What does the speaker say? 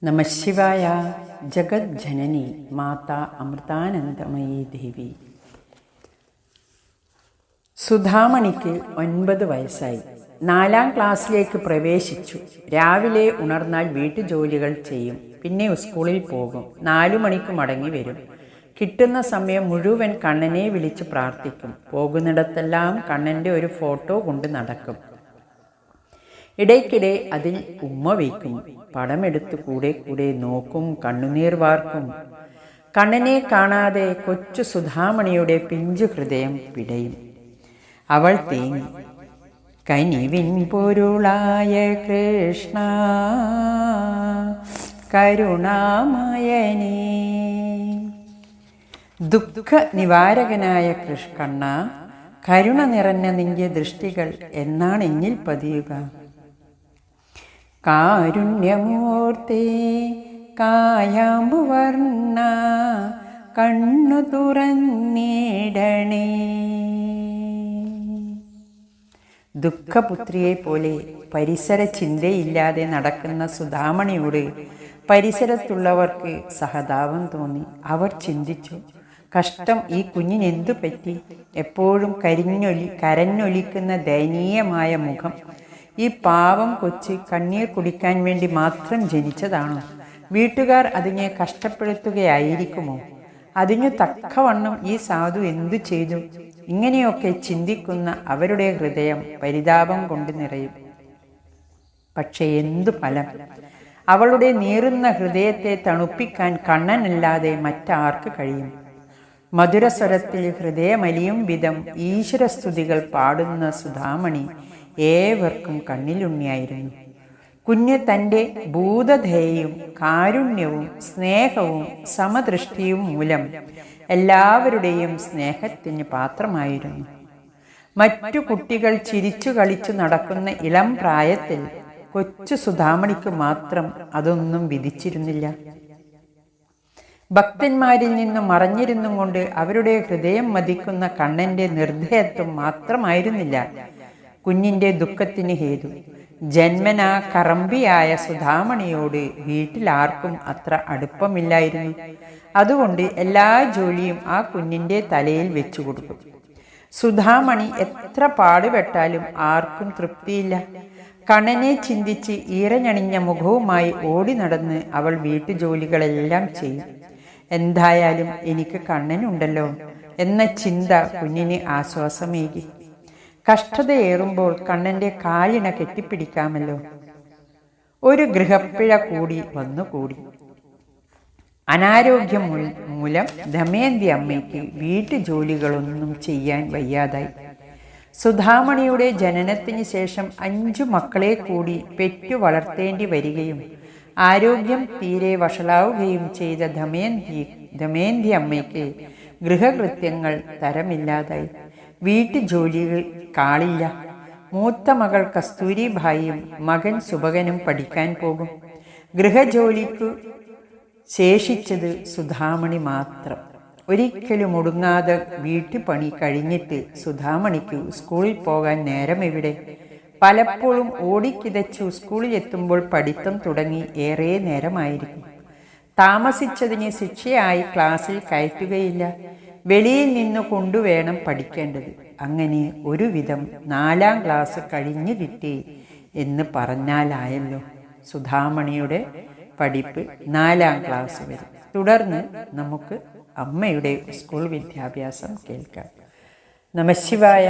നമഃശിവായ. ജഗജ്ജനനി മാതാ അമൃതാനന്ദമയി ദേവി. സുധാമണിക്ക് 9 വയസ്സായി. 4-ാം ക്ലാസ്സിലേക്ക് പ്രവേശിച്ചു. രാവിലെ ഉണർന്നാൽ വീട്ടുജോലികൾ ചെയ്യും, പിന്നെ സ്കൂളിൽ പോകും. 4 മണിക്ക് മടങ്ങി വരും. കിട്ടുന്ന സമയം മുഴുവൻ കണ്ണനെ വിളിച്ച് പ്രാർത്ഥിക്കും. പോകുന്നിടത്തെല്ലാം കണ്ണൻ്റെ ഒരു ഫോട്ടോ കൊണ്ട് നടക്കും. ഇടയ്ക്കിടെ അതിൽ ഉമ്മ വയ്ക്കും. പടമെടുത്ത് കൂടെ കൂടെ നോക്കും, കണ്ണുനീർ വാർക്കും. കണ്ണനെ കാണാതെ കൊച്ചു സുധാമണിയുടെ പിഞ്ചു ഹൃദയം പിടയും. അവൾ തേങ്ങി. കനിവിൻ പൊരുളായ കൃഷ്ണ കരുണാമയനേ, ദുഃഖ നിവാരകനായ കൃഷ്ണ, കരുണ നിറഞ്ഞ നിന്റെ ദൃഷ്ടികൾ എന്നാണ് എന്നിൽ പതിയുക. കാരുണ്യമൂർത്തേ കായാമ്പുവർണ്ണ കണ്ണു തുറന്നിടണേ. ദുഃഖപുത്രിയെ പോലെ പരിസര ചിന്തയില്ലാതെ നടക്കുന്ന സുധാമണിയോട് പരിസരത്തുള്ളവർക്ക് സഹതാപം തോന്നി. അവർ ചിന്തിച്ചു, കഷ്ടം, ഈ കുഞ്ഞിനെന്തു പറ്റി? എപ്പോഴും കരഞ്ഞൊലിക്കുന്ന ദയനീയമായ മുഖം. ഈ പാവം കൊച്ച് കണ്ണീർ കുടിക്കാൻ വേണ്ടി മാത്രം ജനിച്ചതാണോ? വീട്ടുകാർ അതിനെ കഷ്ടപ്പെടുത്തുകയായിരിക്കുമോ? അതിനു തക്കവണ്ണം ഈ സാധു എന്തു ചെയ്തു? ഇങ്ങനെയൊക്കെ ചിന്തിക്കുന്ന അവരുടെ ഹൃദയം പരിതാപം കൊണ്ട് നിറയും. പക്ഷെ എന്തു ഫലം? അവളുടെ നീറുന്ന ഹൃദയത്തെ തണുപ്പിക്കാൻ കണ്ണനല്ലാതെ മറ്റാർക്ക് കഴിയും? മധുരസ്വരത്തിൽ ഹൃദയമലിയും വിധം ഈശ്വരസ്തുതികൾ പാടുന്ന സുധാമണി ഏവർക്കും കണ്ണിലുണ്ണിയായിരുന്നു. കുഞ്ഞ് തൻ്റെ ഭൂതധേയവും കാരുണ്യവും സ്നേഹവും സമദൃഷ്ടിയും മൂലം എല്ലാവരുടെയും സ്നേഹത്തിന് പാത്രമായിരുന്നു. മറ്റു കുട്ടികൾ ചിരിച്ചു കളിച്ചു നടക്കുന്ന ഇളം പ്രായത്തിൽ കൊച്ചു സുധാമണിക്ക് മാത്രം അതൊന്നും വിധിച്ചിരുന്നില്ല. ഭക്തന്മാരിൽ നിന്നും മറഞ്ഞിരുന്നും കൊണ്ട് അവരുടെ ഹൃദയം മതിക്കുന്ന കണ്ണൻ്റെ നിർദ്ധയത്വം മാത്രമായിരുന്നില്ല കുഞ്ഞിൻ്റെ ദുഃഖത്തിന് ഹേതു. ജന്മനാ കറമ്പിയായ സുധാമണിയോട് വീട്ടിലാർക്കും അത്ര അടുപ്പമില്ലായിരുന്നു. അതുകൊണ്ട് എല്ലാ ജോലിയും ആ കുഞ്ഞിൻ്റെ തലയിൽ വെച്ചു കൊടുക്കും. സുധാമണി എത്ര പാടുപെട്ടാലും ആർക്കും തൃപ്തിയില്ല. കണ്ണനെ ചിന്തിച്ച് ഈറഞ്ഞണിഞ്ഞ മുഖവുമായി ഓടി നടന്ന് അവൾ വീട്ടുജോലികളെല്ലാം ചെയ്യും. എന്തായാലും എനിക്ക് കണ്ണനുണ്ടല്ലോ എന്ന ചിന്ത കുഞ്ഞിന് ആശ്വാസമേകി. കഷ്ടതയേറുമ്പോൾ കണ്ണൻ്റെ കാലിണ കെട്ടിപ്പിടിക്കാമല്ലോ. ഒരു ഗൃഹപ്പിഴ കൂടി വന്നുകൂടി. അനാരോഗ്യം മൂലം ദമയന്തി അമ്മയ്ക്ക് വീട്ടുജോലികളൊന്നും ചെയ്യാൻ വയ്യാതായി. സുധാമണിയുടെ ജനനത്തിന് ശേഷം 5 മക്കളെ കൂടി പെറ്റു വളർത്തേണ്ടി വരികയും ആരോഗ്യം തീരെ വഷളാവുകയും ചെയ്ത ദമയന്തി അമ്മയ്ക്ക് ഗൃഹകൃത്യങ്ങൾ തരമില്ലാതായി. വീട്ടുജോലികൾ കാളില്ല. മൂത്ത മകൾ കസ്തൂരിഭായിയും മകൻ സുഭകനും പഠിക്കാൻ പോകും. ഗൃഹജോലിക്കു ശേഷിച്ചത് സുധാമണി മാത്രം. ഒരിക്കലും ഒടുങ്ങാതെ വീട്ടുപണി കഴിഞ്ഞിട്ട് സുധാമണിക്ക് സ്കൂളിൽ പോകാൻ നേരം എവിടെ? പലപ്പോഴും ഓടിക്കിതച്ചു സ്കൂളിൽ എത്തുമ്പോൾ പഠിത്തം തുടങ്ങി ഏറെ നേരമായിരിക്കും. താമസിച്ചതിന് ശിക്ഷയായി ക്ലാസ്സിൽ കയറ്റുകയില്ല. വെളിയിൽ നിന്ന് കൊണ്ടുവേണം പഠിക്കേണ്ടത്. അങ്ങനെ ഒരുവിധം 4-ാം ക്ലാസ് കഴിഞ്ഞു കിട്ടി എന്ന് പറഞ്ഞാലായല്ലോ. സുധാമണിയുടെ പഠിപ്പ് 4-ാം ക്ലാസ് വരെ. തുടർന്ന് നമുക്ക് അമ്മയുടെ സ്കൂൾ വിദ്യാഭ്യാസം കേൾക്കാം. നമഃശിവായ.